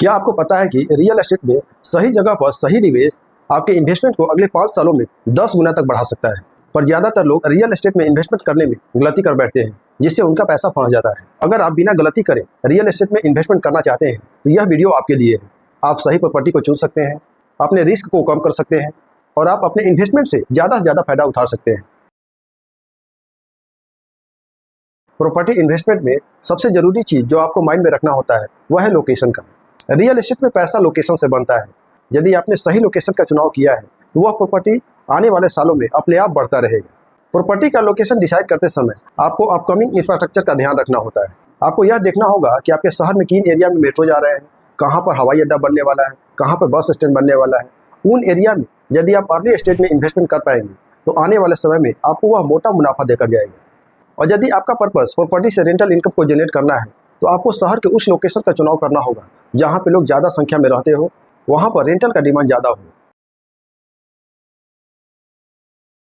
क्या आपको पता है कि रियल एस्टेट में सही जगह पर सही निवेश आपके इन्वेस्टमेंट को अगले 5 सालों में 10 गुना तक बढ़ा सकता है। पर ज़्यादातर लोग रियल एस्टेट में इन्वेस्टमेंट करने में गलती कर बैठते हैं, जिससे उनका पैसा फंस जाता है। अगर आप बिना गलती करे रियल एस्टेट में इन्वेस्टमेंट करना चाहते हैं तो यह वीडियो आपके लिए है। आप सही प्रॉपर्टी को चुन सकते हैं, अपने रिस्क को कम कर सकते हैं और आप अपने इन्वेस्टमेंट से ज़्यादा फायदा उठा सकते हैं। प्रॉपर्टी इन्वेस्टमेंट में सबसे ज़रूरी चीज़ जो आपको माइंड में रखना होता है वह है लोकेशन का। रियल एस्टेट में पैसा लोकेशन से बनता है। यदि आपने सही लोकेशन का चुनाव किया है तो वह प्रॉपर्टी आने वाले सालों में अपने आप बढ़ता रहेगा। प्रॉपर्टी का लोकेशन डिसाइड करते समय आपको अपकमिंग इंफ्रास्ट्रक्चर का ध्यान रखना होता है। आपको यह देखना होगा कि आपके शहर में किन एरिया में मेट्रो जा रहे हैं, कहाँ पर हवाई अड्डा बनने वाला है, कहाँ पर बस स्टैंड बनने वाला है। उन एरिया में यदि आप अर्ली स्टेज में इन्वेस्टमेंट कर पाएंगे तो आने वाले समय में आपको वह मोटा मुनाफा देकर जाएगा। और यदि आपका पर्पस प्रॉपर्टी से रेंटल इनकम को जनरेट करना है तो आपको शहर के उस लोकेशन का चुनाव करना होगा जहां पे लोग ज़्यादा संख्या में रहते हो, वहां पर रेंटल का डिमांड ज़्यादा हो।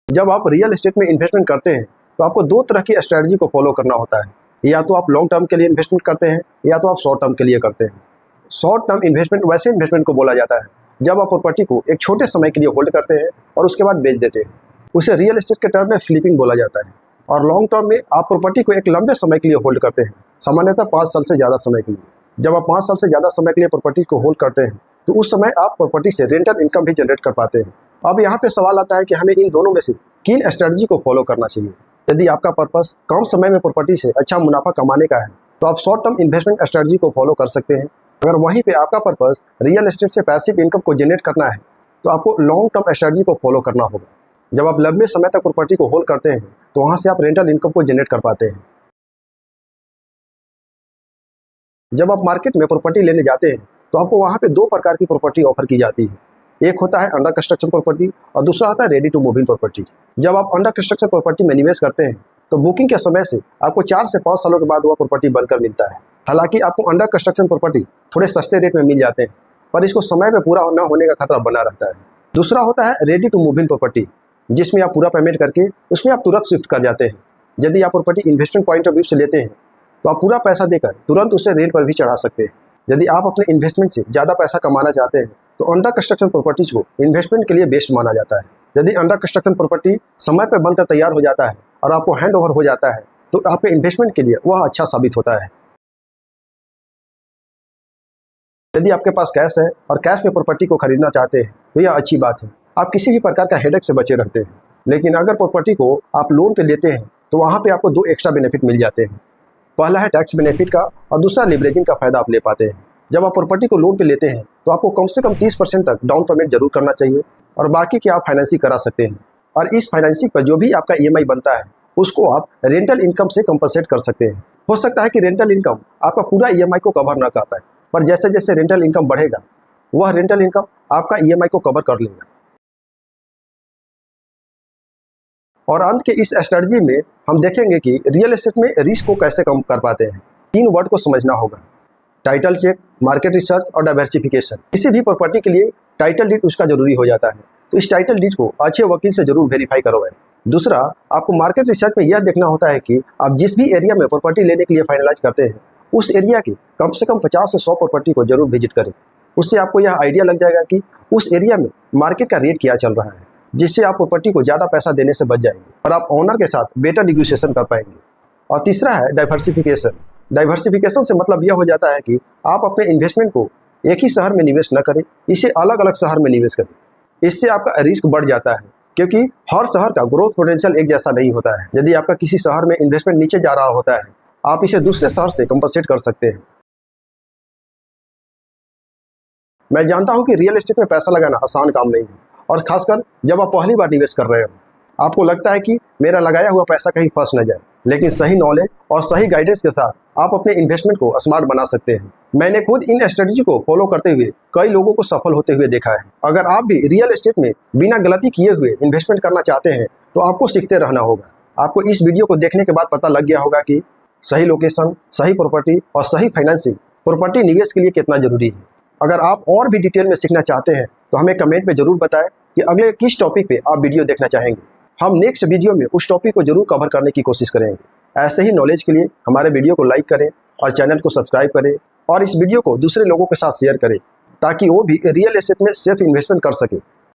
जब आप रियल एस्टेट में इन्वेस्टमेंट करते हैं तो आपको 2 तरह की स्ट्रेटजी को फॉलो करना होता है। या तो आप लॉन्ग टर्म के लिए इन्वेस्टमेंट करते हैं या तो आप शॉर्ट टर्म के लिए करते हैं। शॉर्ट टर्म इन्वेस्टमेंट वैसे इन्वेस्टमेंट को बोला जाता है जब आप प्रॉपर्टी को एक छोटे समय के लिए होल्ड करते हैं और उसके बाद बेच देते हैं। उसे रियल एस्टेट के टर्म में फ्लिपिंग बोला जाता है। और लॉन्ग टर्म में आप प्रॉपर्टी को एक लंबे समय के लिए होल्ड करते हैं, सामान्यतः 5 साल से ज़्यादा समय के लिए। जब आप 5 साल से ज़्यादा समय के लिए प्रॉपर्टी को होल्ड करते हैं तो उस समय आप प्रॉपर्टी से रेंटल इनकम भी जनरेट कर पाते हैं। अब यहाँ पे सवाल आता है कि हमें इन दोनों में से किन स्ट्रेटजी को फॉलो करना चाहिए। यदि आपका पर्पस कम समय में प्रॉपर्टी से अच्छा मुनाफा कमाने का है तो आप शॉर्ट टर्म इन्वेस्टमेंट स्ट्रेटजी को फॉलो कर सकते हैं। अगर वहीं पे आपका पर्पस रियल एस्टेट से पैसिव इनकम को जनरेट करना है तो आपको लॉन्ग टर्म स्ट्रेटजी को फॉलो करना होगा। जब आप लंबे समय तक प्रॉपर्टी को होल्ड करते हैं तो वहाँ से आप रेंटल इनकम को जनरेट कर पाते हैं। जब आप मार्केट में प्रॉपर्टी लेने जाते हैं तो आपको वहाँ पे 2 प्रकार की प्रॉपर्टी ऑफर की जाती है। एक होता है अंडर कंस्ट्रक्शन प्रॉपर्टी और दूसरा होता है ready to move in property. जब आप अंडर कंस्ट्रक्शन प्रॉपर्टी में निवेश करते हैं तो बुकिंग के समय से आपको 4 से 5 सालों के बाद वह प्रॉपर्टी बनकर मिलता है। हालांकि आपको अंडर कंस्ट्रक्शन प्रॉपर्टी थोड़े सस्ते रेट में मिल जाते हैं, पर इसको समय में पूरा न होने का खतरा बना रहता है। दूसरा होता है ready to move in property, जिसमें आप पूरा पेमेंट करके उसमें आप तुरंत शिफ्ट कर जाते हैं। यदि आप property investment point of view से लेते हैं तो आप पूरा पैसा देकर तुरंत उसे रेंट पर भी चढ़ा सकते हैं। यदि आप अपने इन्वेस्टमेंट से ज़्यादा पैसा कमाना चाहते हैं तो अंडर कंस्ट्रक्शन प्रॉपर्टीज को इन्वेस्टमेंट के लिए बेस्ट माना जाता है। यदि अंडर कंस्ट्रक्शन प्रॉपर्टी समय पर बनकर तैयार हो जाता है और आपको हैंड ओवर हो जाता है तो आपके इन्वेस्टमेंट के लिए वह अच्छा साबित होता है। यदि आपके पास कैश है और कैश में प्रॉपर्टी को खरीदना चाहते हैं तो यह अच्छी बात है, आप किसी भी प्रकार का हेडेक से बचे रहते हैं। लेकिन अगर प्रॉपर्टी को आप लोन पे लेते हैं तो वहाँ पे आपको 2 एक्स्ट्रा बेनिफिट मिल जाते हैं। पहला है टैक्स बेनिफिट का और दूसरा लिवरेजिंग का फायदा आप ले पाते हैं। जब आप प्रॉपर्टी को लोन पे लेते हैं तो आपको कम से कम 30% तक डाउन पेमेंट जरूर करना चाहिए और बाकी की आप फाइनेंसिंग करा सकते हैं। और इस फाइनेंसिंग पर जो भी आपका EMI बनता है उसको आप रेंटल इनकम से कंपनसेट कर सकते हैं। हो सकता है कि रेंटल इनकम आपका पूरा EMI को कवर ना कर पाए, पर जैसे जैसे रेंटल इनकम बढ़ेगा वह रेंटल इनकम आपका EMI को कवर कर लेगा। और अंत के इस स्ट्रेटजी में हम देखेंगे कि रियल एस्टेट में रिस्क को कैसे कम कर पाते हैं। 3 वर्ड को समझना होगा: टाइटल चेक, मार्केट रिसर्च और डाइवर्सिफिकेशन। किसी भी प्रॉपर्टी के लिए टाइटल डीड उसका जरूरी हो जाता है, तो इस टाइटल डीड को अच्छे वकील से जरूर वेरीफाई करवाएं। दूसरा, आपको मार्केट रिसर्च में यह देखना होता है कि आप जिस भी एरिया में प्रॉपर्टी लेने के लिए फाइनलाइज करते हैं उस एरिया की कम से कम 50 से 100 प्रॉपर्टी को जरूर विजिट करें। उससे आपको यह आइडिया लग जाएगा कि उस एरिया में मार्केट का रेट क्या चल रहा है, जिससे आप प्रॉपर्टी को ज़्यादा पैसा देने से बच जाएंगे और आप ओनर के साथ बेटर निगोशिएशन कर पाएंगे। और तीसरा है डाइवर्सिफिकेशन। डाइवर्सिफिकेशन से मतलब यह हो जाता है कि आप अपने इन्वेस्टमेंट को एक ही शहर में निवेश न करें, इसे अलग अलग शहर में निवेश करें। इससे आपका रिस्क बढ़ जाता है क्योंकि हर शहर का ग्रोथ पोटेंशियल एक जैसा नहीं होता है। यदि आपका किसी शहर में इन्वेस्टमेंट नीचे जा रहा होता है आप इसे दूसरे शहर से कंपनसेट कर सकते हैं। मैं जानता हूं कि रियल एस्टेट में पैसा लगाना आसान काम नहीं है, और खासकर जब आप पहली बार निवेश कर रहे हो आपको लगता है कि मेरा लगाया हुआ पैसा कहीं फंस न जाए। लेकिन सही नॉलेज और सही गाइडेंस के साथ आप अपने इन्वेस्टमेंट को स्मार्ट बना सकते हैं। मैंने खुद इन स्ट्रेटजी को फॉलो करते हुए कई लोगों को सफल होते हुए देखा है। अगर आप भी रियल एस्टेट में बिना गलती किए हुए इन्वेस्टमेंट करना चाहते हैं तो आपको सीखते रहना होगा। आपको इस वीडियो को देखने के बाद पता लग गया होगा कि सही लोकेशन, सही प्रॉपर्टी और सही फाइनेंसिंग प्रॉपर्टी निवेश के लिए कितना जरूरी है। अगर आप और भी डिटेल में सीखना चाहते हैं तो हमें कमेंट में जरूर बताएं कि अगले किस टॉपिक पे आप वीडियो देखना चाहेंगे। हम नेक्स्ट वीडियो में उस टॉपिक को जरूर कवर करने की कोशिश करेंगे। ऐसे ही नॉलेज के लिए हमारे वीडियो को लाइक करें और चैनल को सब्सक्राइब करें। और इस वीडियो को दूसरे लोगों के साथ शेयर करें ताकि वो भी रियल एस्टेट में सेफ इन्वेस्टमेंट कर सके।